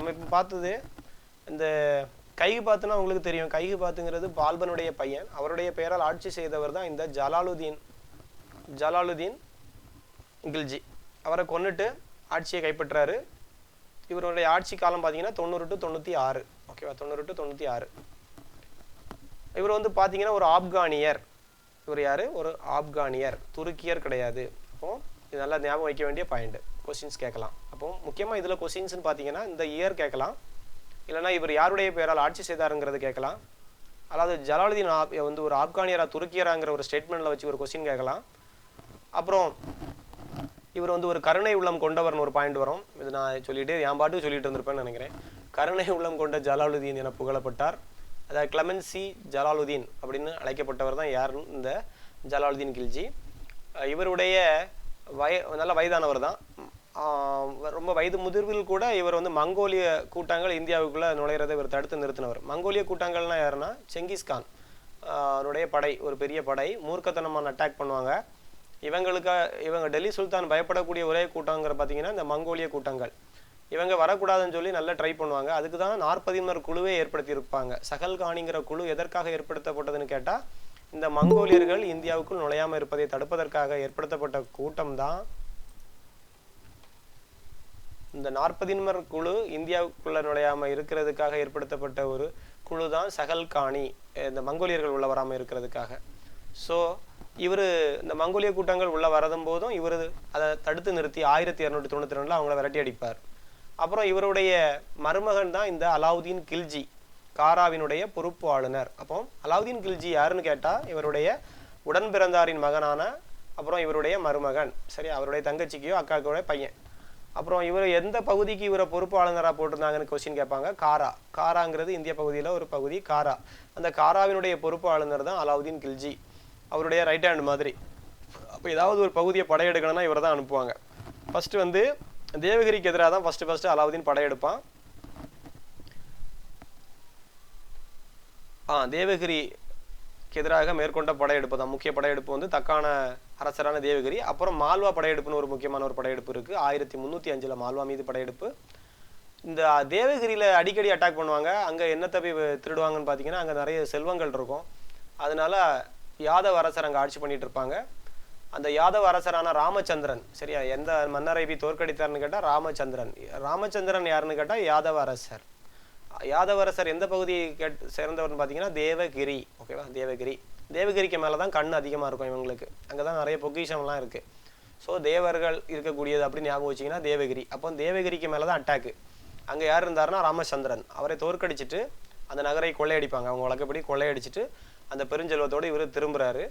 நம்ம இப்போ பார்த்தது இந்த கைகுபாத்துனா உங்களுக்கு தெரியும். கைகுபாத்துங்கிறது பால்பனுடைய பையன். அவருடைய பெயரால் ஆட்சி செய்தவர் தான் இந்த ஜலாலுதீன் கில்ஜி. அவரை கொன்னுட்டு ஆட்சியை கைப்பற்றாரு. இவருடைய ஆட்சி காலம் பார்த்தீங்கன்னா 90 to 96. ஓகேவா, 90 to 96. இவர் வந்து பார்த்தீங்கன்னா ஒரு ஆப்கானியர். இவர் யாரு? ஒரு ஆப்கானியர், துருக்கியர் கிடையாது. அப்போ இது நல்லா ஞாபகம் வைக்க வேண்டிய பாயிண்ட். கொஸ்டின்ஸ் கேட்கலாம். அப்போ முக்கியமாக இதில் கொஸ்டின்ஸ்னு பார்த்தீங்கன்னா இந்த இயர் கேட்கலாம், இல்லைனா இவர் யாருடைய பெயரால் ஆட்சி செய்தாருங்கிறது கேட்கலாம், அதாவது ஜலாலுதீன் வந்து ஒரு ஆப்கானியரா துருக்கியராங்கிற ஒரு ஸ்டேட்மெண்ட்டில் வச்சு ஒரு கொஸ்டின் கேட்கலாம். அப்புறம் இவர் வந்து ஒரு கருணை உள்ளம் கொண்டவர்னு ஒரு பாயிண்ட் வரும். இது நான் சொல்லிட்டு என் பாட்டுக்கு சொல்லிட்டு இருந்திருப்பேன்னு நினைக்கிறேன். கருணை உள்ளம் கொண்ட ஜலாலுதீன் என புகழப்பட்டார். அதாவது கிளமென்சி ஜலாலுதீன் அப்படின்னு அழைக்கப்பட்டவர் தான் யாருன்னு இந்த ஜலாலுதீன் கில்ஜி. இவருடைய நல்ல வயதானவர் தான். ரொம்ப வயது முதிர்வில் கூட இவர் வந்து மங்கோலிய கூட்டங்கள் இந்தியாவுக்குள்ளே நுழையிறதை இவர் தடுத்து நிறுத்தினவர். மங்கோலிய கூட்டங்கள்னா யாருன்னா செங்கிஸ்கான் அவருடைய படை, ஒரு பெரிய படை மூர்க்கத்தனமான அட்டாக் பண்ணுவாங்க. இவங்க டெல்லி சுல்தான் பயப்படக்கூடிய ஒரே கூட்டங்கிற பார்த்தீங்கன்னா இந்த மங்கோலிய கூட்டங்கள். இவங்க வரக்கூடாதுன்னு சொல்லி நல்லா ட்ரை பண்ணுவாங்க. அதுக்கு தான் 40 குழுவே ஏற்படுத்தியிருப்பாங்க. சகல்கானிங்கிற குழு எதற்காக ஏற்படுத்தப்பட்டதுன்னு கேட்டால் இந்த மங்கோலியர்கள் இந்தியாவுக்குள் நுழையாமல் இருப்பதை தடுப்பதற்காக ஏற்படுத்தப்பட்ட கூட்டம் தான் இந்த 40 குழு. இந்தியாவுக்குள்ள நுழையாமல் இருக்கிறதுக்காக ஏற்படுத்தப்பட்ட ஒரு குழு தான் சகல்கானி, இந்த மங்கோலியர்கள் உள்ள வராமல் இருக்கிறதுக்காக. ஸோ இவர் இந்த மங்கோலிய கூட்டங்கள் உள்ள வரதும் போதும் இவர் அதை தடுத்து நிறுத்தி 1292 அவங்கள விரட்டி அடிப்பார். அப்புறம் இவருடைய மருமகன் தான் இந்த அலாவுதீன் கில்ஜி, காராவினுடைய பொறுப்பு ஆளுநர். அப்போ அலாவுதீன் கில்ஜி யாருன்னு கேட்டால் இவருடைய உடன்பிறந்தாரின் மகனான அப்புறம் இவருடைய மருமகன், சரி, அவருடைய தங்கச்சிக்கையோ அக்காவுடைய பையன். அப்புறம் இவர் எந்த பகுதிக்கு இவரை பொறுப்பு ஆளுநராக போட்டிருந்தாங்கன்னு கொஸ்டின் கேட்பாங்க. காராங்கிறது இந்திய பகுதியில் ஒரு பகுதி காரா. அந்த காராவினுடைய பொறுப்பு ஆளுநர் தான் அலாவுதீன் கில்ஜி, அவருடைய ரைட் ஹேண்ட் மாதிரி. அப்போ ஏதாவது ஒரு பகுதியை படையெடுக்கணும்னா இவரை தான் அனுப்புவாங்க. ஃபஸ்ட்டு வந்து தேவகிரிக்கு எதிராக தான் ஃபஸ்ட்டு அலாவுதீன் படையெடுப்பான். தேவகிரிக்கு எதிராக மேற்கொண்ட படையெடுப்பு தான் முக்கிய படையெடுப்பு வந்து தக்கான அரசரான தேவகிரி. அப்புறம் மால்வா படையெடுப்புன்னு ஒரு முக்கியமான ஒரு படையெடுப்பு இருக்குது. 1305 மால்வா மீது படையெடுப்பு. இந்த தேவகிரியில் அடிக்கடி அட்டாக் பண்ணுவாங்க. அங்கே என்னத்தை போய் திருடுவாங்கன்னு பார்த்தீங்கன்னா அங்கே நிறைய செல்வங்கள் இருக்கும். அதனால யாதவ அரசர் அங்கே ஆட்சி பண்ணிட்டு இருப்பாங்க. அந்த யாதவ அரசரான ராமச்சந்திரன், சரியா, எந்த மன்னரை போய் தோற்கடித்தார்னு கேட்டால் ராமச்சந்திரன் யாருன்னு கேட்டால் யாதவ அரசர். யாதவ அரசர் எந்த பகுதியை சேர்ந்தவர்னு பார்த்தீங்கன்னா தேவகிரி. ஓகேவா, தேவகிரிக்கு மேலே தான் கண் அதிகமாக இருக்கும் இவங்களுக்கு. அங்கே தான் நிறைய பொக்கிஷம்லாம் இருக்குது. ஸோ தேவர்கள் இருக்கக்கூடியது அப்படின்னு ஞாபகம் வச்சிங்கன்னா தேவகிரி. அப்போ தேவகிரிக்கு மேலே தான் அட்டாக்கு. அங்கே யார் இருந்தாருன்னா ராமச்சந்திரன். அவரை தோற்கடிச்சிட்டு அந்த நகரை கொள்ளையடிப்பாங்க. அவங்க வழக்கப்படி கொள்ளையடிச்சிட்டு அந்த பெருஞ்செல்வத்தோடு இவர் திரும்புகிறாரு.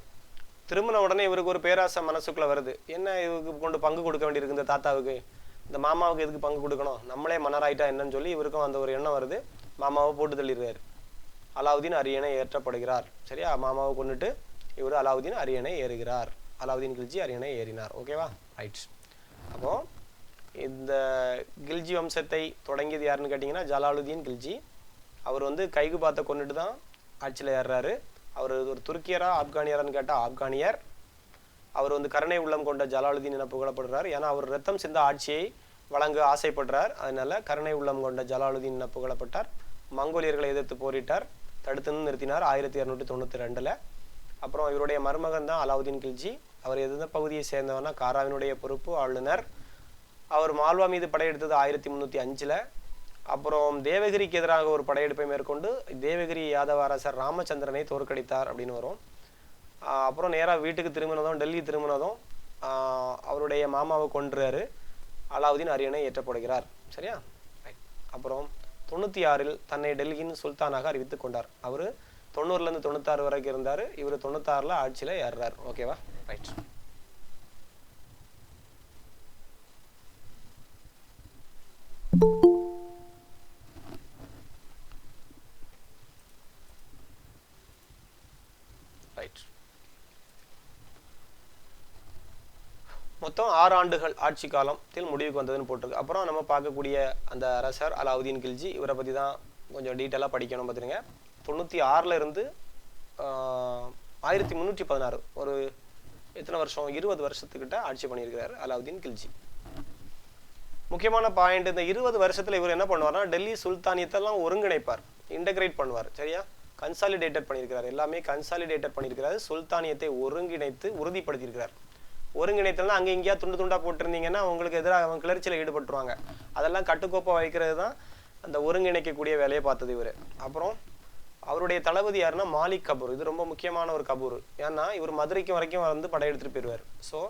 திரும்பின உடனே இவருக்கு ஒரு பேராசை மனசுக்குள்ளே வருது. என்ன இவருக்கு கொண்டு பங்கு கொடுக்க வேண்டியிருக்கு, இந்த தாத்தாவுக்கு, இந்த மாமாவுக்கு எதுக்கு பங்கு கொடுக்கணும், நம்மளே மன்னராயிட்டா என்னன்னு சொல்லி இவருக்கும் அந்த ஒரு எண்ணம் வருது. மாமாவை போட்டு தள்ளிடுறாரு. அலாவுதீன் அரியணை ஏற்றப்படுகிறார். சரியா, மாமாவை கொண்டுட்டு இவர் அலாவுதீன் அரியணை ஏறுகிறார். அலாவுதீன் கில்ஜி அரியணை ஏறினார். ஓகேவா, ரைட். அப்போ இந்த கில்ஜி வம்சத்தை தொடங்கியது யாருன்னு கேட்டிங்கன்னா ஜலாலுதீன் கில்ஜி. அவர் வந்து கைகுபாத்தை கொண்டுட்டு தான் ஆட்சியில் ஏறுறாரு. அவர் ஒரு துருக்கியரா ஆப்கானியரான்னு கேட்டால் ஆப்கானியர். அவர் வந்து கருணை உள்ளம் கொண்ட ஜலாலுதீன் என புகழப்படுறார். ஏன்னா அவர் ரத்தம் சிந்த ஆட்சியை வழங்க ஆசைப்படுறார். அதனால கருணை உள்ளம் கொண்ட ஜலாலுதீன் என புகழப்பட்டார். மங்கோலியர்களை எதிர்த்து போரிட்டார், தடுத்து நிறுத்தினார் 1292. அப்புறம் இவருடைய மருமகன் தான் அலாவுதீன் கில்ஜி. அவர் எந்த பகுதியை சேர்ந்தவர்னா காராவினுடைய பொறுப்பு ஆளுநர். அவர் மால்வா மீது படையெடுத்தது 1305. அப்புறம் தேவகிரிக்கு எதிராக ஒரு படையெடுப்பை மேற்கொண்டு தேவகிரி யாதவ அரசர் ராமச்சந்திரனை தோற்கடித்தார் அப்படின்னு வரும். அப்புறம் நேராக வீட்டுக்கு திரும்பினதும், டெல்லி திரும்பினதும் அவருடைய மாமாவை கொன்றாரு. அலாவுதீன் அரியணை ஏற்றப்படுகிறார். சரியா, ரைட். அப்புறம் 96 தன்னை டெல்லியின் சுல்தானாக அறிவித்துக் கொண்டார். அவர் 90லேருந்து 96 வரைக்கும் இருந்தார். இவர் 96 ஆட்சியில் ஏறுறார். ஓகேவா, ரைட். ரைட். மொத்தம் 6 ஆண்டுகள் ஆட்சி காலத்தில் முடிவுக்கு வந்ததுன்னு போட்டிருக்கு. அப்புறம் நம்ம பார்க்கக்கூடிய அந்த அரசர் அலாவுதீன் கில்ஜி, இவரை பற்றி தான் கொஞ்சம் டீட்டெயிலாக படிக்கணும். பார்த்துருங்க, 96 இருந்து 1316 ஒரு எத்தனை வருஷம், 20 வருஷத்துக்கிட்ட ஆட்சி பண்ணியிருக்கிறார் அலாவுதீன் கில்ஜி. முக்கியமான பாயிண்ட், இந்த 20 வருஷத்துல இவர் என்ன பண்ணுவார்னா டெல்லி சுல்தானியத்தெல்லாம் ஒருங்கிணைப்பார், இன்டகிரேட் பண்ணுவார். சரியா, கன்சாலிடேட்டட் பண்ணியிருக்கிறார், எல்லாமே கன்சாலிடேட்டட் பண்ணியிருக்கிறாரு. சுல்தானியத்தை ஒருங்கிணைத்து உறுதிப்படுத்தியிருக்கிறார். ஒருங்கிணைத்தல்னா அங்கே எங்கேயா துண்டு துண்டா போட்டிருந்தீங்கன்னா உங்களுக்கு எதிராக அவங்க கிளர்ச்சியில் ஈடுபட்டுருவாங்க. அதெல்லாம் கட்டுக்கோப்பா வைக்கிறது தான் அந்த ஒருங்கிணைக்கக்கூடிய வேலையை பார்த்தது இவர். அப்புறம் அவருடைய தளபதி யாருன்னா மாலிக் கபூர். இது ரொம்ப முக்கியமான ஒரு கபூர். ஏன்னா இவர் மதுரைக்கு வரைக்கும் வந்து படையெடுத்துட்டு போயிடுவார். ஸோ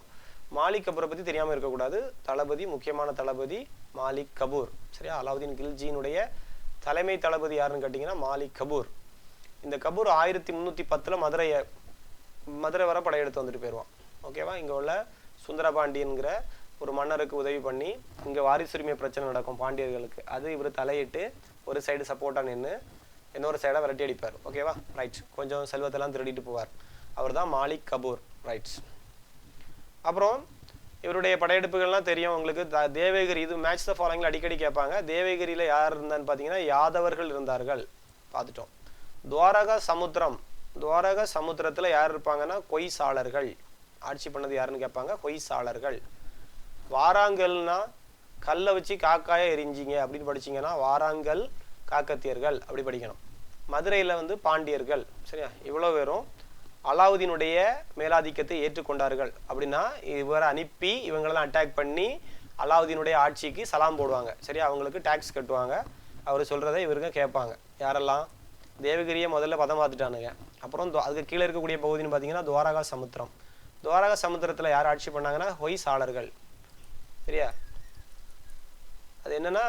மாலிக் கபூரை பற்றி தெரியாமல் இருக்கக்கூடாது. தளபதி, முக்கியமான தளபதி மாலிக் கபூர். சரியா, அலாவுதீன் கில்ஜியினுடைய தலைமை தளபதி யாருன்னு கேட்டிங்கன்னா மாலிக் கபூர். இந்த கபூர் 1310 மதுரை வர படையெடுத்து வந்துட்டு போயிடுவான். ஓகேவா, இங்கே உள்ள சுந்தரபாண்டியன்கிற ஒரு மன்னருக்கு உதவி பண்ணி இங்கே வாரிசுரிமை பிரச்சனை நடக்கும் பாண்டியர்களுக்கு. அது இவர் தலையிட்டு ஒரு சைடு சப்போர்ட்டாக நின்று இன்னொரு சைடாக விரட்டி அடிப்பார். ஓகேவா, ரைட். கொஞ்சம் செல்வத்தெல்லாம் திருடிட்டு போவார். அவர் தான் மாலிக் கபூர். ரைட். அப்புறம் இவருடைய படையெடுப்புகள்லாம் தெரியும் உங்களுக்கு. தேவகிரி, இது மேட்ச் த ஃபாலோயிங்ல அடிக்கடி கேட்பாங்க. தேவகிரியில் யார் இருந்தான்னு பார்த்தீங்கன்னா யாதவர்கள் இருந்தார்கள், பார்த்துட்டோம். துவாரகா சமுத்திரத்தில் யார் இருப்பாங்கன்னா கொய்சாளர்கள். ஆட்சி பண்ணது யாருன்னு கேட்பாங்க, கொய்சாளர்கள். வாராங்கல்னா கல்லை வச்சு காக்காய எரிஞ்சிங்க அப்படின்னு படிச்சிங்கன்னா வாராங்கல் காக்கத்தியர்கள் அப்படி படிக்கணும். மதுரையில் வந்து பாண்டியர்கள். சரியா, இவ்வளோ பேரும் அலாவுதீனுடைய மேலாதிக்கத்தை ஏற்றுக்கொண்டார்கள். அப்படின்னா இவரை அனுப்பி இவங்களெல்லாம் அட்டாக் பண்ணி அலாவுதீனுடைய ஆட்சிக்கு சலாம் போடுவாங்க. சரியா, அவங்களுக்கு டேக்ஸ் கட்டுவாங்க. அவர் சொல்கிறத இவருங்க கேட்பாங்க. யாரெல்லாம்? தேவகிரியை முதல்ல பதம் பார்த்துட்டானுங்க. அப்புறம் அதுக்கு கீழே இருக்கக்கூடிய பகுதின்னு பார்த்தீங்கன்னா துவாரகா சமுத்திரம். துவாரகா சமுத்திரத்தில் யார் ஆட்சி பண்ணாங்கன்னா ஹொய்சாளர்கள். சரியா, அது என்னன்னா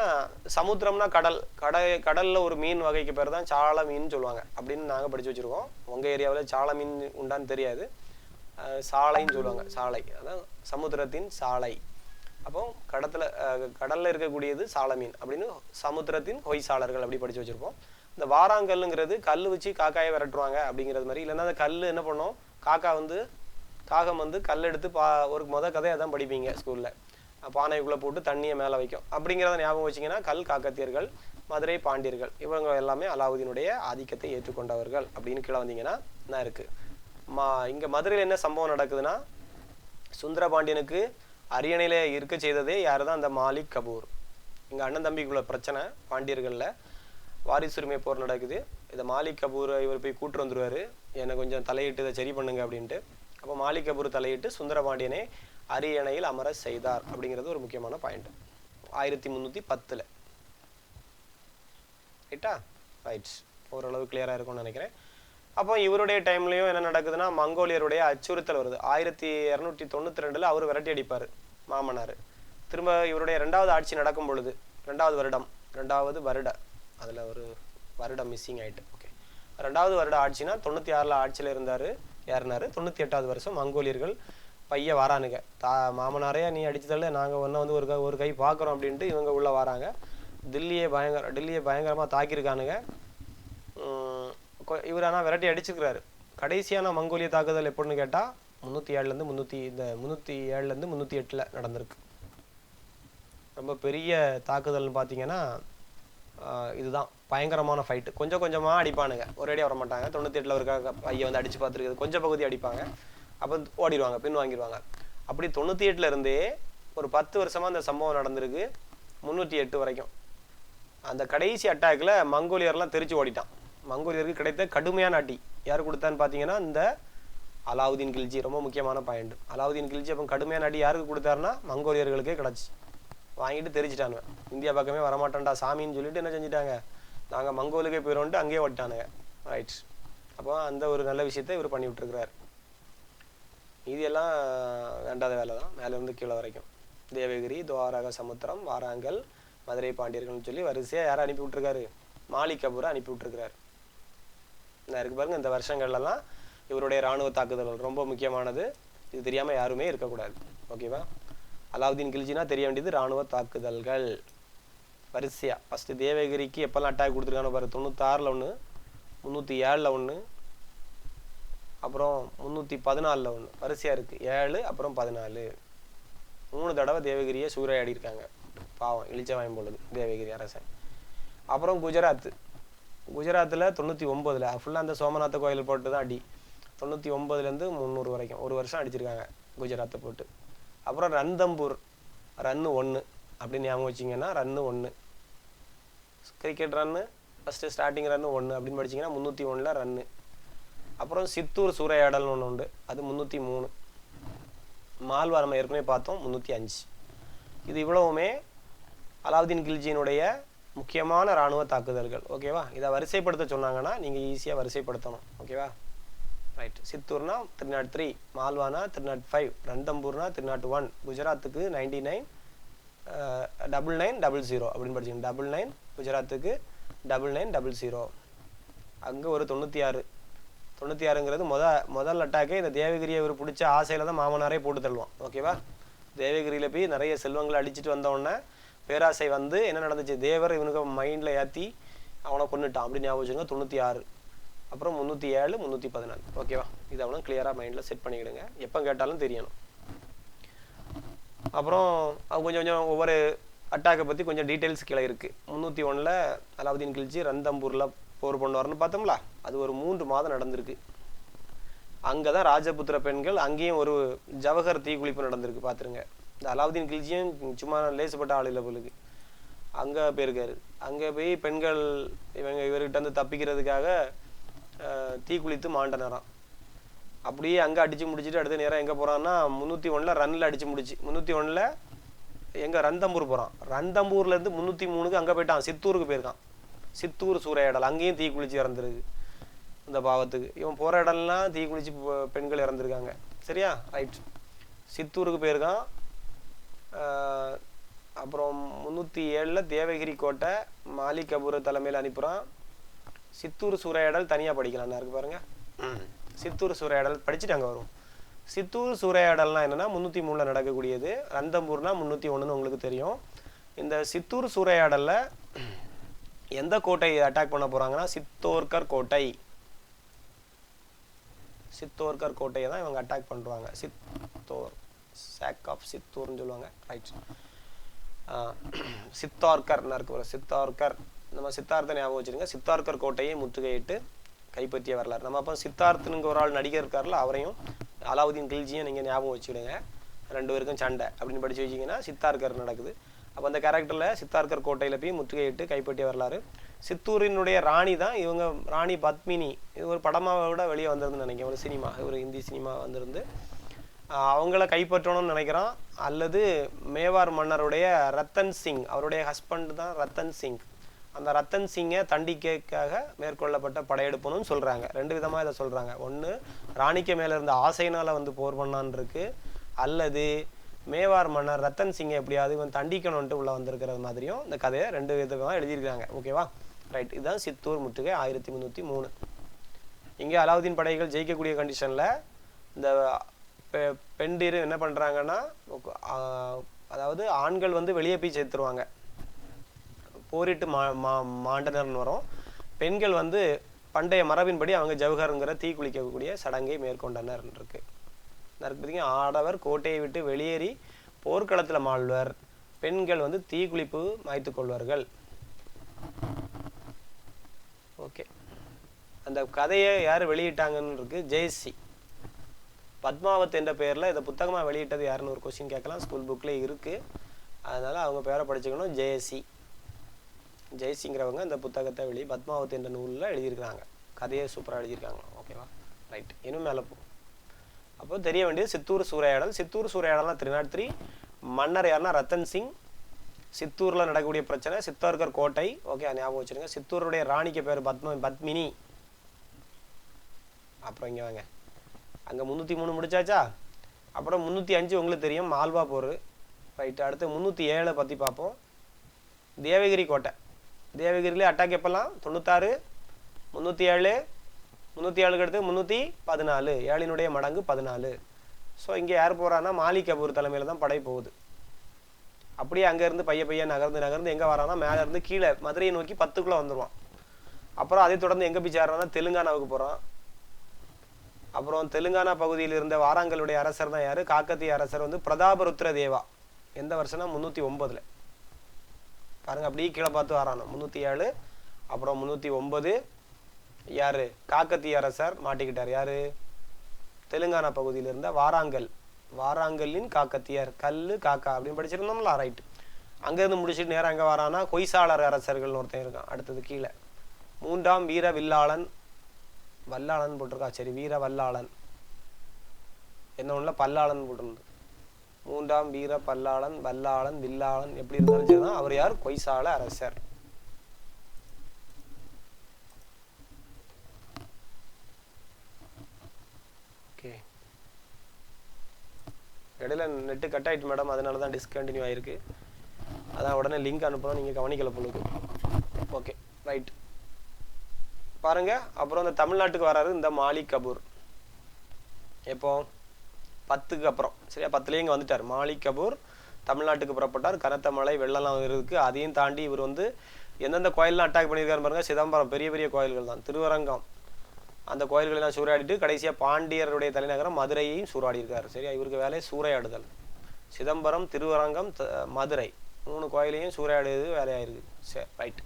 சமுத்திரம்னா கடல்ல ஒரு மீன் வகைக்கு பேர் தான் சால மீன் சொல்லுவாங்க அப்படின்னு நாங்கள் படிச்சு வச்சிருக்கோம். உங்க ஏரியாவில் சால மீன் உண்டான்னு தெரியாது, சாலைன்னு சொல்லுவாங்க. சாலை அதான் சமுத்திரத்தின் சாலை. அப்போ கடல்ல இருக்கக்கூடியது சால மீன் அப்படின்னு சமுத்திரத்தின் ஹொய்சாளர்கள் அப்படி படிச்சு வச்சிருப்போம். இந்த வாராங்கல்லுங்கிறது கல் வச்சு காக்காயை விரட்டுவாங்க அப்படிங்கிறது மாதிரி. இல்லைன்னா அந்த கல் என்ன பண்ணும், காகம் வந்து கல் எடுத்து ஒரு கதையை தான் படிப்பீங்க ஸ்கூல்ல. பானைக்குள்ளே போட்டு தண்ணியை மேலே வைக்கும் அப்படிங்கிறத ஞாபகம் வச்சிங்கன்னா கல் காக்கத்தியர்கள், மதுரை பாண்டியர்கள், இவங்க எல்லாமே அலாவுதீனுடைய ஆதிக்கத்தை ஏற்றுக்கொண்டவர்கள் அப்படின்னு கீழே வந்தீங்கன்னா என்ன இருக்குது. இங்கே மதுரையில் என்ன சம்பவம் நடக்குதுன்னா சுந்தரபாண்டியனுக்கு அரியணையில் இருக்க செய்ததே யார் தான்? அந்த மாலிக் கபூர். இங்கே அண்ணன் தம்பிக்குள்ள பிரச்சனை, பாண்டியர்களில் வாரிசுரிமை போர் நடக்குது. இதை மாலிக் கபூரை இவர் போய் கூட்டு வந்துடுவார், என்னை கொஞ்சம் தலையிட்டு இதை சரி பண்ணுங்க அப்படின்ட்டு. அப்போ மாலிக் கபூர் தலையிட்டு சுந்தரபாண்டியனை அரியணையில் அமர செய்தார் அப்படிங்கிறது ஒரு முக்கியமான பாயிண்ட். 1310 ரைட்டா, ரைட்ஸ். ஓரளவு கிளியராக இருக்கும்னு நினைக்கிறேன். அப்போ இவருடைய டைம்லையும் என்ன நடக்குதுன்னா மங்கோலியருடைய அச்சுறுத்தல் வருது. 1292 அவர் விரட்டி அடிப்பார் மாமனார். திரும்ப இவருடைய 2வது ஆட்சி நடக்கும் பொழுது 2வது வருடம் அதில் ஒரு வருடம் மிஸ்ஸிங் ஆகிட்டு. ஓகே, 2வது வருட ஆட்சினா 96 ஆட்சியில் இருந்தார். யாருனாரு? 98வது வருஷம் மங்கோலியர்கள் பைய வரானுங்க. மாமனாரே நீ அடிச்சதால நாங்கள் ஒன்றா வந்து ஒரு கை பார்க்குறோம் அப்படின்ட்டு இவங்க உள்ளே வராங்க. டெல்லியை பயங்கரமாக தாக்கியிருக்கானுங்க. இவர் ஆனால் விரட்டி அடிச்சிருக்கிறாரு. கடைசியான மங்கோலிய தாக்குதல் எப்படின்னு கேட்டால் 307 308 நடந்திருக்கு. ரொம்ப பெரிய தாக்குதல்னு பார்த்தீங்கன்னா இதுதான் பயங்கரமான ஃபைட்டு. கொஞ்சம் கொஞ்சமாக அடிப்பானுங்க, ஒரேடியாக வர மாட்டாங்க. 98 ஒரு பையன் வந்து அடித்து பார்த்துருக்குது, கொஞ்சம் பகுதி அடிப்பாங்க, அப்போ ஓடிடுவாங்க, பின் வாங்கிடுவாங்க. அப்படி 98 இருந்தே ஒரு 10 வருஷமாக அந்த சம்பவம் நடந்திருக்கு, 308 வரைக்கும். அந்த கடைசி அட்டாக்கில் மங்கோலியர்லாம் தெரிச்சு ஓடிட்டான். மங்கோலியருக்கு கிடைத்த கடுமையான அடி யார் கொடுத்தான்னு பார்த்தீங்கன்னா இந்த அலாவுதீன் கில்ஜி. ரொம்ப முக்கியமான பாயிண்ட். அலாவுதீன் கில்ஜி அப்போ கடுமையான அடி யாருக்கு கொடுத்தாருன்னா மங்கோலியர்களுக்கே கிடச்சி. வாங்கிட்டு தெரிச்சிட்டானுங்க, இந்தியா பக்கமே வரமாட்டான்டா சாமின்னு சொல்லிட்டு என்ன செஞ்சிட்டாங்க, நாங்கள் மங்கோலுக்கே போயிடும்ட்டு அங்கேயே ஓட்டானுங்க. ரைட். அப்போ அந்த ஒரு நல்ல விஷயத்தை இவர் பண்ணி விட்டுருக்கிறார். இதெல்லாம் வேண்டாத வேலை தான், மேலேருந்து கீழே வரைக்கும். தேவகிரி, துவாரக சமுத்திரம், வாராங்கல், மதுரை பாண்டியர்கள்னு சொல்லி வரிசையாக யாரை அனுப்பி விட்டுருக்காரு? மாலிக் கபூரை அனுப்பி விட்டுருக்கிறார். நான் இருக்கு பாருங்க, இந்த வருஷங்கள்லாம் இவருடைய இராணுவ தாக்குதல்கள் ரொம்ப முக்கியமானது. இது தெரியாமல் யாருமே இருக்கக்கூடாது. ஓகேவா? அலாவுதீன் கில்ஜினா தெரிய வேண்டியது இராணுவ தாக்குதல்கள் வரிசையா. ஃபர்ஸ்ட் தேவகிரிக்கு எப்பெல்லாம் அட்டாக் கொடுத்துருக்கானு பாரு. 96 ஒன்று, 307 ஒன்று, அப்புறம் 314 ஒன்று, வரிசையா இருக்கு. 7 அப்புறம் 14, 3 தடவை தேவகிரியை சூறையாடி இருக்காங்க. பாவம் இளிச்சவாயம் பொழுது தேவகிரி அரசன். அப்புறம் குஜராத்தில் 99 ஃபுல்லாக அந்த சோமநாத கோயில் போட்டு தான் அடி. 99 300 வரைக்கும் 1 வருஷம் அடிச்சிருக்காங்க குஜராத்தை போட்டு. அப்புறம் ரன்தம்பூர் ரன்னு 1, அப்படின்னு ஞாபகம் வச்சிங்கன்னா run 1. Cricket run first starting run 1 அப்படின்னு படிச்சிங்கன்னா 301 ரன்னு. அப்புறம் சித்தூர் சூறையாடல்னு ஒன்று உண்டு, அது 303. மால்வா நம்ம ஏற்கனவே பார்த்தோம் 305. இது இவ்வளவுமே அலாவுதீன் கில்ஜியினுடைய முக்கியமான இராணுவ தாக்குதல்கள். ஓகேவா? இதை வரிசைப்படுத்த சொன்னாங்கன்னா நீங்கள் ஈஸியாக வரிசைப்படுத்தணும். ஓகேவா? ரைட். சித்தூர்னா 303, மால்வானா 305, ரந்தம்பூர்னா 301, குஜராத்துக்கு 99, 9900 அப்படின்னு படிச்சுங்க. 99, குஜராத்துக்கு 9900. அங்கே ஒரு 96. 96ங்கிறது முதல் அட்டாக்கே இந்த தேவகிரியை இவர் பிடிச்ச ஆசையில் தான் மாமனாரே போட்டு தள்ளுவான். ஓகேவா? தேவகிரியில் போய் நிறைய செல்வங்களை அடிச்சுட்டு வந்தவுடனே பேராசை வந்து என்ன நடந்துச்சு, தேவர் இவனுக்கு மைண்டில் ஏற்றி அவனை கொண்டுட்டான் அப்படின்னு ஞாபகம் வச்சுருங்க. 96. அப்புறம் 307, 314. ஓகேவா? இது அவனை கிளியராக மைண்டில் செட் பண்ணிக்கிடுங்க, எப்போ கேட்டாலும் தெரியணும். அப்புறம் கொஞ்சம் கொஞ்சம் ஒவ்வொரு அட்டாக்கை பற்றி கொஞ்சம் டீட்டெயில்ஸ் கீழே இருக்குது. 301 அலாவுதீன் கில்ஜி ரந்தம்பூரில் போர் பண்ணுவார்னு பார்த்தோம்ல, அது ஒரு 3 மாதம் நடந்திருக்கு. அங்கே தான் ராஜபுத்திர பெண்கள், அங்கேயும் ஒரு ஜவஹர் தீக்குளிப்பு நடந்திருக்கு பார்த்துருங்க. இந்த அலாவுதீன் கில்ஜியும் சும்மா லேசுப்பட்ட ஆள் இல்லை போலுக்கு, அங்கே போயிருக்காரு. அங்கே போய் பெண்கள் இவர்கிட்ட வந்து தப்பிக்கிறதுக்காக தீக்குளித்து மாண்டனராம். அப்படியே அங்கே அடித்து முடிச்சுட்டு அடுத்த நேரம் எங்கே போகிறான்னா 301 ரன்னில் அடித்து முடிச்சு 301 எங்கே ரந்தம்பூர் போகிறான். ரந்தம்பூர்லேருந்து 303க்கு அங்கே போயிட்டான், சித்தூருக்கு போயிருக்கான். சித்தூர் சூறையாடல், அங்கேயும் தீக்குளிச்சு இறந்துருக்கு. இந்த பாவத்துக்கு இவன் போகிற இடம்லாம் தீக்குளிச்சு பெண்கள் இறந்துருக்காங்க. சரியா? ரைட். சித்தூருக்கு போயிருக்கான். அப்புறம் 307 தேவகிரி கோட்டை மாலிக் கபூர் தலைமையில் அனுப்புகிறான். சித்தூர் சூறையாடல் தனியாக படிக்கலாம், இருக்கு பாருங்க. சித்தூர் சூறையாடல் படிச்சுட்டு அங்கே வரும். சித்தூர் சூறையாடல்னா என்னென்னா 303 நடக்கக்கூடியது. ரந்தம்பூர்னா 301 உங்களுக்கு தெரியும். இந்த சித்தூர் சூறையாடலில் எந்த கோட்டையை அட்டாக் பண்ண போகிறாங்கன்னா சித்தோர்கர் கோட்டை. சித்தோர்கர் கோட்டையை தான் இவங்க அட்டாக் பண்ணுறாங்க. சித்தோர் சாக் ஆஃப் சித்தூர்னு சொல்லுவாங்க. ரைட். சித்தார்கர்னு இருக்கு, சித்தார்கர். நம்ம சித்தார்த்தை ஞாபகம் வச்சுருங்க. சித்தார்கர் கோட்டையை முற்றுகையிட்டு கைப்பற்றிய வரலாறு. நம்ம அப்போ சித்தார்த்துனுங்க ஒரு ஆள் நடிகர் இருக்கார்ல, அவரையும் அலாவுதீன் கில்ஜியும் நீங்கள் ஞாபகம் வச்சுக்கிடுங்க. 2 பேருக்கும் சண்டை அப்படின்னு படித்து வச்சிங்கன்னா சித்தார்கர் நடக்குது. அப்போ அந்த கேரக்டரில் சித்தார்கர் கோட்டையில் போய் முற்றுகையிட்டு கைப்பற்றிய வரலாறு. சித்தூரினுடைய ராணி தான் இவங்க, ராணி பத்மினி. இது ஒரு படமாக விட வெளியே வந்திருந்துன்னு நினைக்கிறேன், ஒரு சினிமா, ஒரு ஹிந்தி சினிமா வந்திருந்து. அவங்கள கைப்பற்றணும்னு நினைக்கிறான். அல்லது மேவார் மன்னருடைய ரத்தன் சிங், அவருடைய ஹஸ்பண்ட் தான் ரத்தன் சிங். அந்த ரத்தன் சிங்கை தண்டிக்கைக்காக மேற்கொள்ளப்பட்ட படையெடுப்புன்னு சொல்கிறாங்க. 2 விதமாக இதை சொல்கிறாங்க. ஒன்று ராணிக்கு மேலே இருந்த ஆசைனால் வந்து போர் பண்ணான்னு இருக்கு, அல்லது மேவார் மன்னர் ரத்தன் சிங்கை எப்படியாவது இவன் தண்டிக்கணும்ன்ட்டு உள்ளே வந்திருக்கிறது மாதிரியும் இந்த கதையை 2 விதமாக எழுதியிருக்காங்க. ஓகேவா? ரைட். இதுதான் சித்தூர் முற்றுகை 1303. இங்கே அலாவுதீன் படைகள் ஜெயிக்கக்கூடிய கண்டிஷனில் இந்த பெண்டிரு என்ன பண்ணுறாங்கன்னா, அதாவது ஆண்கள் வந்து வெளியே போய் சேர்த்துருவாங்க, போரிட்டு மாண்டனர்னு வரும். பெண்கள் வந்து பண்டைய மரபின்படி அவங்க ஜவஹருங்கிற தீ குளிக்கக்கூடிய சடங்கை மேற்கொண்டனர் இருக்கு. பார்த்தீங்கன்னா, ஆடவர் கோட்டையை விட்டு வெளியேறி போர்க்களத்தில் மாழ்வர், பெண்கள் வந்து தீக்குளிப்பு மாய்த்து கொள்வார்கள். ஓகே. அந்த கதையை யார் வெளியிட்டாங்கன்னு இருக்கு, ஜெயசி. பத்மாவத் என்ற பெயரில் இதை புத்தகமாக வெளியிட்டது யாருன்னு ஒரு கொஸ்டின் கேட்கலாம், ஸ்கூல் புக்கில் இருக்குது. அதனால் அவங்க பேரை படிச்சுக்கணும், ஜெயசி. ஜெயசிங்கிறவங்க இந்த புத்தகத்தை பத்மாவத் என்ற நூலில் எழுதியிருக்கிறாங்க. கதையை சூப்பராக எழுதியிருக்காங்க. ஓகேவா? ரைட். இன்னும் மேலே போ. அப்போ தெரிய வேண்டியது சித்தூர் சூறையாடல். சித்தூர் சூறையாடல்னா 303. மன்னர் யாருன்னா ரத்தன் சிங். சித்தூரில் நடக்கக்கூடிய பிரச்சனை சித்தோர்கர் கோட்டை. ஓகே, ஞாபகம் வச்சுருங்க. சித்தூருடைய ராணிக்கு பேர் பத்மினி. அப்புறம் இங்கே வாங்க, அங்கே 303 முடிச்சாச்சா. அப்புறம் 305 உங்களுக்கு தெரியும், மால்வா போர். ரைட்டு. அடுத்து 307 பற்றி பார்ப்போம். தேவகிரி கோட்டை. தேவகிரியிலே அட்டாக் எப்பெல்லாம் 96, 307, 307க்கு அடுத்து 314, 7னுடைய மடங்கு 14. ஸோ இங்கே யார் போகிறான்னா மாலிக் கபூர் தலைமையில் தான் படை போகுது. அப்படியே அங்கேருந்து பைய நகர்ந்து எங்கே வரான்னா மேலே இருந்து கீழே மதுரையை நோக்கி 10க்குள்ளே வந்துடுவான். அப்புறம் அதை தொடர்ந்து எங்கே போய் சேர்றான்னா தெலுங்கானாவுக்கு போகிறான். அப்புறம் தெலுங்கானா பகுதியில் இருந்த வாராங்களுடைய அரசர் தான் யார், காக்கத்திய அரசர் வந்து பிரதாபருத்ர தேவா. எந்த வருஷம்னா 309. பாருங்க, அப்படியே கீழே பார்த்து வரானோ. 307, அப்புறம் 309 யாரு, காக்கத்திய அரசர் மாட்டிக்கிட்டார். யாரு, தெலுங்கானா பகுதியில் இருந்த வாராங்கல்லின் காக்கத்தியர், கல்லு காக்கா அப்படின்னு படிச்சிருந்தோம்ல. ரைட்டு. அங்கேருந்து முடிச்சுட்டு நேரம் அங்கே வரானா கொய்சாளர் அரசர்கள்னு ஒருத்தன் இருக்கான் அடுத்தது கீழே. 3ஆம் வீர வில்லாளன், வல்லாளன் போட்டிருக்கா, சரி வீர வல்லாளன், என்ன ஒன்றுல பல்லாளன் போட்டிருந்து. 3ஆம் வீர பல்லாளன், வல்லாளன், வில்லாளன் எப்படி இருந்தாலும் சரிதான். அவர் யார்? கொய்சால அரசர். ஓகே, இடையில நெட்டு கட் ஆயிட்டு மேடம், அதனால தான் டிஸ்கண்டினியூ ஆயிருக்கு. அதான் உடனே லிங்க் அனுப்பணும், நீங்கள் கவனிக்கல பொழுது. ஓகே ரைட், பாருங்க. அப்புறம் இந்த தமிழ்நாட்டுக்கு வராரு இந்த மாலிக் கபூர். எப்போ? 10க்கு அப்புறம், சரியா? 10லயே இங்கே வந்துட்டார். மாலிக் கபூர் தமிழ்நாட்டுக்கு புறப்பட்டார். கனத்த மழை வெள்ளம்லாம் இருக்கு. அதையும் தாண்டி இவர் வந்து எந்தெந்த கோயிலெலாம் அட்டாக் பண்ணியிருக்காரு பாருங்க. சிதம்பரம் பெரிய பெரிய கோயில்கள் தான், திருவரங்கம், அந்த கோயில்களெல்லாம் சூறையாடிட்டு கடைசியாக பாண்டியருடைய தலைநகரம் மதுரையையும் சூறாடியிருக்காரு. சரியா? இவருக்கு வேலையை சூறையாடுதல். சிதம்பரம், திருவரங்கம், மதுரை 3 கோயிலையும் சூறையாடுறது வேலையாயிருக்கு. சரி ரைட்.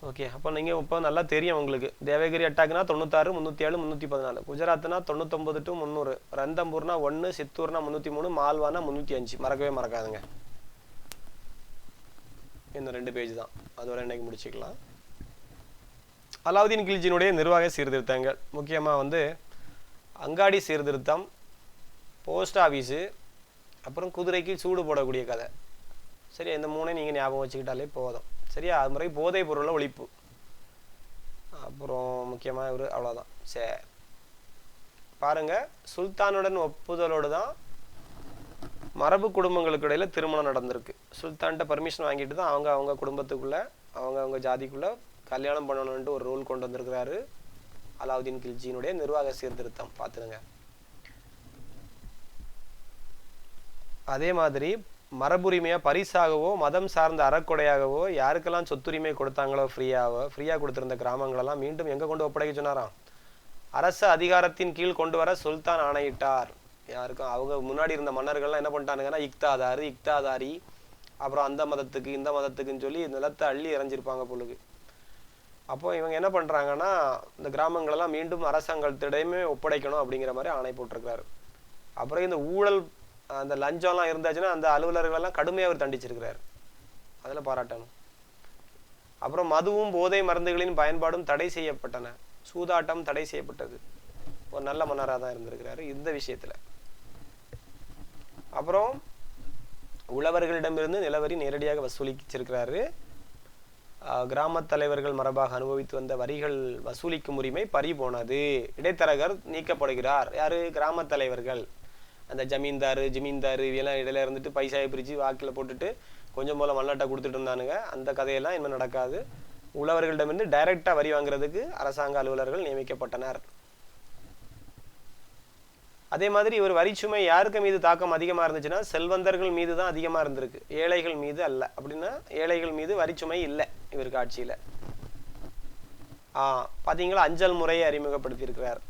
ஓகே, அப்போ நீங்கள் இப்போ நல்லா தெரியும் உங்களுக்கு. தேவகிரி அட்டாக்னா 96, 307, 314. குஜராத்னா 99 to 300. ரந்தம்பூர்னா 1, சித்தூர்னா 303, மால்வானா 305. மறக்கவே மறக்காதுங்க. இந்த 2 பேஜ் தான், அதோட இன்னைக்கு முடிச்சுக்கலாம். அலாவுதீன் கில்ஜியினுடைய நிர்வாக சீர்திருத்தங்கள் முக்கியமாக வந்து அங்காடி சீர்திருத்தம், போஸ்ட் ஆஃபீஸு, அப்புறம் குதிரைக்கு சூடு போடக்கூடிய கதை. சரியா? இந்த 3 நீங்கள் ஞாபகம் வச்சுக்கிட்டாலே போதும். சரியா? அது மாதிரி போதைப் பொருளை ஒழிப்பு, அப்புறம் முக்கியமாக இவர் அவ்வளோதான். சரி பாருங்க, சுல்தானுடன் ஒப்புதலோடு தான் மரபு குடும்பங்களுக்கு இடையில திருமணம் நடந்திருக்கு. சுல்தான்கிட்ட பர்மிஷன் வாங்கிட்டு தான் அவங்க குடும்பத்துக்குள்ள அவங்க ஜாதிக்குள்ள கல்யாணம் பண்ணணுன்ட்டு ஒரு ரூல் கொண்டு வந்திருக்கிறாரு அலாவுதீன் கில்ஜியினுடைய நிர்வாக சீர்திருத்தம். பார்த்துருங்க. அதே மாதிரி மரபுரிமையாக பரிசாகவோ மதம் சார்ந்த அறக்கொடையாகவோ யாருக்கெல்லாம் சொத்துரிமை கொடுத்தாங்களோ ஃப்ரீயாக கொடுத்துருந்த கிராமங்களெல்லாம் மீண்டும் எங்கே கொண்டு ஒப்படைக்க சொன்னாராம்? அரசு அதிகாரத்தின் கீழ் கொண்டு வர சுல்தான் ஆணையிட்டார். யாருக்கும் அவங்க முன்னாடி இருந்த மன்னர்கள்லாம் என்ன பண்ணிட்டானுங்கன்னா இக்தாதாரி, அப்புறம் அந்த மதத்துக்கு இந்த மதத்துக்குன்னு சொல்லி நிலத்தை அள்ளி இறைஞ்சிருப்பாங்க பொழுது. அப்போ இவங்க என்ன பண்ணுறாங்கன்னா இந்த கிராமங்களெல்லாம் மீண்டும் அரசாங்கத்திடையுமே ஒப்படைக்கணும் அப்படிங்கிற மாதிரி ஆணை போட்டிருக்கிறாரு. அப்புறம் இந்த ஊழல், அந்த லஞ்சம்லாம் இருந்தாச்சுன்னா அந்த அலுவலர்களெல்லாம் கடுமையாக அவர் தண்டிச்சிருக்கிறார். அதில் பாராட்டணும். அப்புறம் மதுவும் போதை மருந்துகளின் பயன்பாடும் தடை செய்யப்பட்டன. சூதாட்டம் தடை செய்யப்பட்டது. ஒரு நல்ல மன்னராக தான் இருந்திருக்கிறாரு இந்த விஷயத்தில். அப்புறம் உழவர்களிடமிருந்து நிலவரி நேரடியாக வசூலிச்சிருக்கிறாரு. கிராம தலைவர்கள் மரபாக அனுபவித்து வந்த வரிகள் வசூலிக்கும் உரிமை பறி போனது. இடைத்தரகர் நீக்கப்படுகிறார். யாரு? கிராம தலைவர்கள். அந்த ஜமீன்தாரு இவெல்லாம் இடையில இருந்துட்டு பைசாயை பிரித்து வாக்கில் போட்டுட்டு கொஞ்சம் போல மல்லாட்டை கொடுத்துட்டு இருந்தானுங்க. அந்த கதையெல்லாம் இனிமேல் நடக்காது. உழவர்களிடமிருந்து டைரக்டாக வரி வாங்குறதுக்கு அரசாங்க அலுவலர்கள் நியமிக்கப்பட்டனர். அதே மாதிரி இவர் வரிச்சுமை யாருக்கு மீது தாக்கம் அதிகமாக இருந்துச்சுன்னா செல்வந்தர்கள் மீது தான் அதிகமாக இருந்திருக்கு, ஏழைகள் மீது அல்ல. அப்படின்னா ஏழைகள் மீது வரிச்சுமை இல்லை இவருக்கு ஆட்சியில். பார்த்தீங்களா, அஞ்சல் முறையை அறிமுகப்படுத்தியிருக்கிறார்.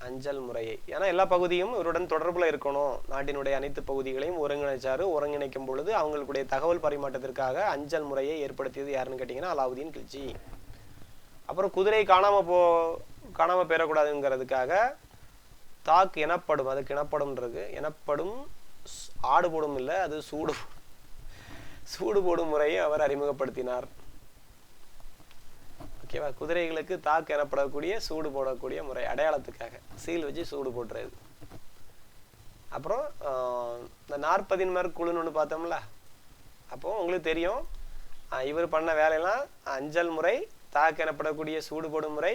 அஞ்சல் முறையை, ஏன்னா எல்லா பகுதியும் இவருடன் தொடர்புல இருக்கணும். நாட்டினுடைய அனைத்து பகுதிகளையும் ஒருங்கிணைக்கும் பொழுது அவங்களுடைய தகவல் பரிமாற்றத்திற்காக அஞ்சல் முறையை ஏற்படுத்தியது யாருன்னு கேட்டிங்கன்னா அலாவுதீன் கில்ஜி. அப்புறம் குதிரை காணாம பெறக்கூடாதுங்கிறதுக்காக தாக் எனப்படும், அதுக்கு எனப்படும் ஆடு போடும் இல்லை, அது சூடு போடும் முறையை அவர் அறிமுகப்படுத்தினார். ஓகேவா? குதிரைகளுக்கு தாக்கு எனப்படக்கூடிய சூடு போடக்கூடிய முறை, அடையாளத்துக்காக சீல் வச்சு சூடு போட்டுறது. அப்புறம் இந்த 40 குழுன்னு ஒன்று பார்த்தோம்ல, அப்போ உங்களுக்கு தெரியும் இவர் பண்ண வேலையெல்லாம் அஞ்சல் முறை, தாக்கு எனப்படக்கூடிய சூடு போடும் முறை,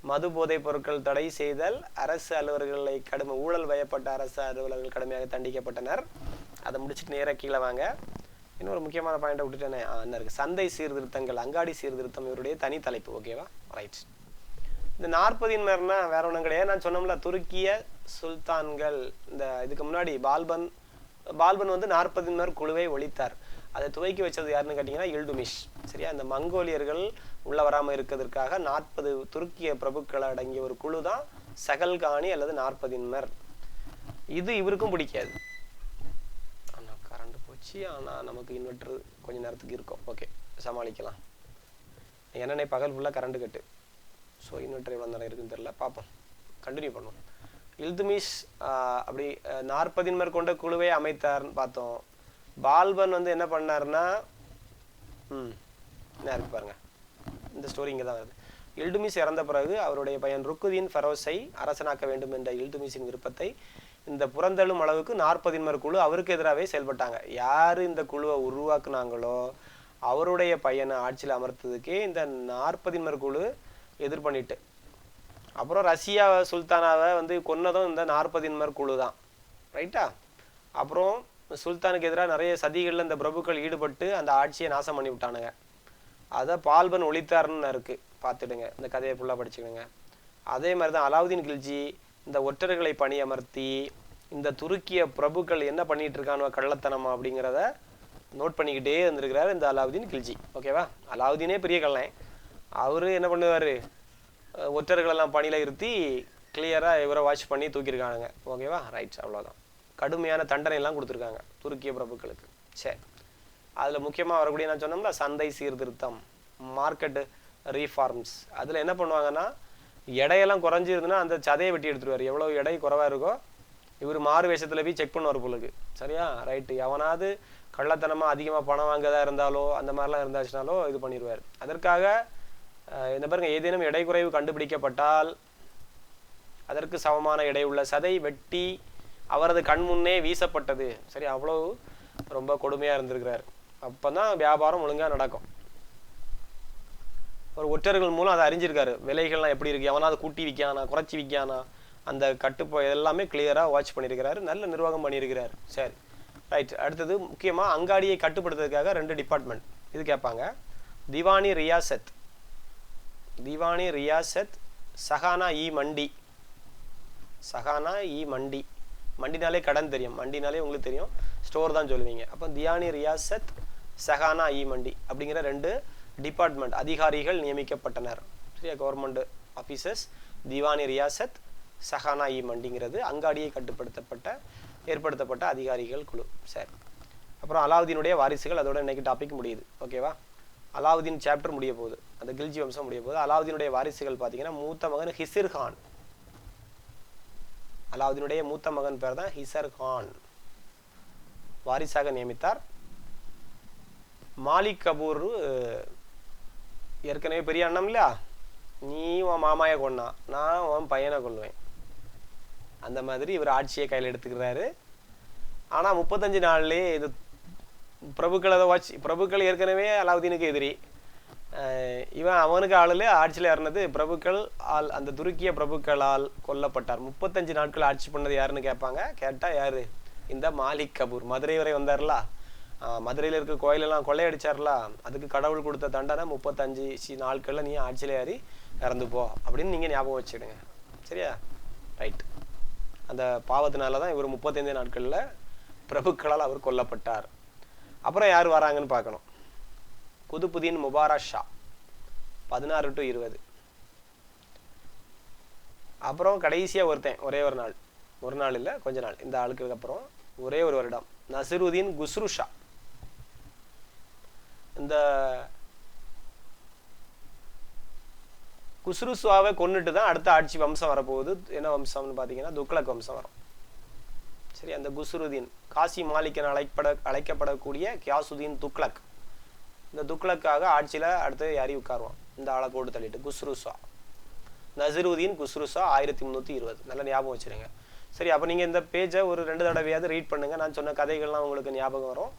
மது போதைப் பொருட்கள் தடை செய்தல், அரசு அலுவலர்களை ஊழல் வயப்பட்ட அரசு அலுவலர்கள் கடுமையாக தண்டிக்கப்பட்டனர். அதை முடிச்சுட்டு நேராக கீழே வாங்க. இன்னொரு முக்கியமான பாயிண்டை விட்டுட்டேனே, என்ன இருக்குது, சந்தை சீர்திருத்தங்கள், அங்காடி சீர்திருத்தம் இவருடைய தனி தலைப்பு. ஓகேவா? ரைட். இந்த 40 வேற ஒன்றும் கிடையாது. நான் சொன்னோம்ல துருக்கிய சுல்தான்கள், இந்த இதுக்கு முன்னாடி பால்பன் வந்து 40 குழுவை ஒழித்தார். அதை துவக்கி வச்சது யாருன்னு கேட்டிங்கன்னா இல்டுமிஷ். சரியா? இந்த மங்கோலியர்கள் உள்ள வராமல் இருக்கிறதுக்காக 40 துருக்கிய பிரபுக்களை அடங்கிய ஒரு குழு தான் சகல்கானி அல்லது 40. இது இவருக்கும் பிடிக்காது. ஆனால் கரண்ட் போச்சு, ஆனால் நமக்கு இன்வெர்டர் கொஞ்ச நேரத்துக்கு இருக்கும். ஓகே, சமாளிக்கலாம். என்னென்ன பகல் ஃபுல்லாக கரண்ட் கட்டு. ஸோ இன்வெர்டர் எவ்வளோ நேரம் இருக்குன்னு தெரியல, பார்ப்போம், கண்டினியூ பண்ணுவோம். இல்துமிஷ் அப்படி 40 மேற்கொண்ட குழுவை அமைத்தார்னு பார்த்தோம். பால்பன் வந்து என்ன பண்ணாருன்னா என்ன இருக்கு பாருங்க, இந்த ஸ்டோரி இங்கே தான் வருது. இல்துமிஷ் இறந்த பிறகு அவருடைய பையன் ருக்குதீன் ஃபெரோஸை அரசனாக்க வேண்டும் என்ற இல்துமிஷின் விருப்பத்தை இந்த புறந்தள்ளும் அளவுக்கு 40 குழு அவருக்கு எதிராகவே செயல்பட்டாங்க. யார் இந்த குழுவை உருவாக்குனாங்களோ அவருடைய பையனை ஆட்சியில் அமர்த்ததுக்கே இந்த 40 குழு எதிர் பண்ணிட்டு, அப்புறம் ரஷ்யா சுல்தானாவை வந்து கொன்னதும் இந்த 40 குழு தான், ரைட்டா. அப்புறம் சுல்தானுக்கு எதிராக நிறைய சதிகளில் இந்த பிரபுக்கள் ஈடுபட்டு அந்த ஆட்சியை நாசம் பண்ணி விட்டானுங்க. அதை பால்பன் ஒழித்தாருன்னு இருக்கு, பார்த்துடுங்க, இந்த கதையை ஃபுல்லாக படிச்சுக்கணுங்க. அதே மாதிரி தான் அலாவுதீன் கில்ஜி இந்த ஒற்றர்களை பணியமர்த்தி இந்த துருக்கிய பிரபுக்கள் என்ன பண்ணிட்டு இருக்கானோ கள்ளத்தனமா அப்படிங்கிறத நோட் பண்ணிக்கிட்டே இருந்திருக்கிறாரு இந்த அலாவுதீன் கில்ஜி. ஓகேவா, அலாவுதீனே பெரிய கள்ளன், அவரு என்ன பண்ணுவார், ஒற்றர்களெல்லாம் பணியில் இருத்தி கிளியராக இவரை வாட்ச் பண்ணி தூக்கியிருக்கானுங்க. ஓகேவா, ரைட்ஸ், அவ்வளோதான். கடுமையான தண்டனை எல்லாம் கொடுத்துருக்காங்க துருக்கிய பிரபுக்களுக்கு. சரி, அதில் முக்கியமாக வரக்கூடிய நான் சொன்னோம்ல சந்தை சீர்திருத்தம், மார்க்கெட் ரீஃபார்ம்ஸ். அதில் என்ன பண்ணுவாங்கன்னா எடையெல்லாம் குறைஞ்சிருந்துன்னா அந்த சதையை வெட்டி எடுத்துருவார். எவ்வளோ எடை குறைவாக இருக்கோ இவர் மாறு வேஷத்தில் போய் செக் பண்ணுவார் பொழுது. சரியா, ரைட்டு. எவனாவது கள்ளத்தனமாக அதிகமாக பணம் வாங்கதா இருந்தாலோ அந்த மாதிரிலாம் இருந்தாச்சுனாலோ இது பண்ணிடுவார். அதற்காக இந்த பாருங்க, ஏதேனும் எடை குறைவு கண்டுபிடிக்கப்பட்டால் அதற்கு சமமான எடை உள்ள சதை வெட்டி அவரது கண் முன்னே வீசப்பட்டது. சரி, அவ்வளோ ரொம்ப கொடுமையாக இருந்திருக்கிறார். அப்போ தான் வியாபாரம் ஒழுங்காக நடக்கும். ஒரு ஒற்றர்கள் மூலம் அதை அறிஞ்சிருக்காரு, விலைகள்லாம் எப்படி இருக்கு, எவனாவது கூட்டி விற்கானா குறைச்சி விற்கானா, அந்த கட்டுப்போ எல்லாமே கிளியராக வாட்ச் பண்ணியிருக்கிறாரு, நல்ல நிர்வாகம் பண்ணியிருக்கிறார். சரி, ரைட். அடுத்தது முக்கியமாக அங்காடியை கட்டுப்படுத்துறதுக்காக 2 டிபார்ட்மெண்ட் இது கேட்பாங்க. திவானி ரியாசத், திவானி ரியாசத், சஹானா இ மண்டி. சஹானா இ மண்டி, மண்டினாலே கடன் தெரியும், மண்டினாலே உங்களுக்கு தெரியும், ஸ்டோர் தான் சொல்லுவீங்க. அப்போ தியானி ரியாசத், சஹானா இ மண்டி அப்படிங்கிற 2 டிபார்ட்மெண்ட் அதிகாரிகள் நியமிக்கப்பட்டனர். சரியா, கவர்மெண்ட் ஆஃபீஸர்ஸ். திவானி ரியாசத், சஹானா இ மண்டிங்கிறது அங்காடியை ஏற்படுத்தப்பட்ட அதிகாரிகள் குழு. சரி, அப்புறம் அலாவுதீனுடைய வாரிசுகள், அதோட இன்னைக்கு டாபிக் முடியுது. ஓகேவா, அலாவுதீன் சாப்டர் முடிய போகுது, அந்த கில்ஜி வம்சம் முடிய போகுது. அலாவுதீனுடைய வாரிசுகள் பார்த்தீங்கன்னா மூத்த மகன் ஹிசிர் கான். அலாவுதீனுடைய மூத்த மகன் பேர் தான் ஹிசர் கான், வாரிசாக நியமித்தார். மாலிக் கபூர் ஏற்கனவே பெரிய அண்ணம் இல்லையா, நீ உன் மாமாயை கொன்னா நான் உன் பையனை கொள்ளுவேன், அந்த மாதிரி இவர் ஆட்சியை கையில் எடுத்துக்கிறாரு. ஆனால் 35 நாள்லேயே இது பிரபுக்கள் அதை வாட்ச், பிரபுக்கள் ஏற்கனவே அலாவுதீனுக்கு எதிரி, இவன் அவனுக்கு ஆளில் ஆட்சியில் ஏறினது பிரபுக்கள் ஆள், அந்த துருக்கிய பிரபுக்களால் கொல்லப்பட்டார். 35 நாட்கள் ஆட்சி பண்ணது யாருன்னு கேட்பாங்க. கேட்டால் யாரு, இந்த மாலிக் கபூர். மதுரை வரை வந்தார்ல, மதுரையில் இருக்க கோயிலெல்லாம் கொள்ளையடிச்சார்ல, அதுக்கு கடவுள் கொடுத்த தண்டனை 35 நாட்களில் நீ ஆட்சியில் ஏறி இறந்து போ அப்படின்னு நீங்கள் ஞாபகம் வச்சுடுங்க. சரியா, ரைட். அந்த பாவத்தினால தான் இவர் 35 நாட்களில் பிரபுக்களால் அவர் கொல்லப்பட்டார். அப்புறம் யார் வராங்கன்னு பார்க்கணும். Qutbuddin Mubarak Shah 16 to 20. அப்புறம் கடைசியாக ஒருத்தன், ஒரு நாள் இல்லை கொஞ்ச நாள், இந்த ஆளுக்கு அப்புறம் ஒரே ஒரு வருடம், நசிருதீன் குஸ்ரு ஷா. இந்த குஸ்ருஷாவை கொன்னுட்டு தான் அடுத்த ஆட்சி வம்சம் வரப்போகுது. என்ன வம்சம்னு பார்த்தீங்கன்னா துக்ளக் வம்சம் வரும். சரி, அந்த குஸ்ருதீன் காசி மாலிக் என அழைக்கப்படக்கூடிய கியாசுதீன் துக்ளக், இந்த துக்ளக்காக ஆட்சியில் அடுத்து யாரி உட்காருவான், இந்த ஆளை கோடு தள்ளிட்டு குஸ்ருஷா. நசிருதீன் குஸ்ருஷா 1320. நல்லா ஞாபகம் வச்சுருங்க. சரி, அப்போ நீங்கள் இந்த பேஜை ஒரு 2 தடவையாவது ரீட் பண்ணுங்கள். நான் சொன்ன கதைகள்லாம் உங்களுக்கு ஞாபகம் வரும்.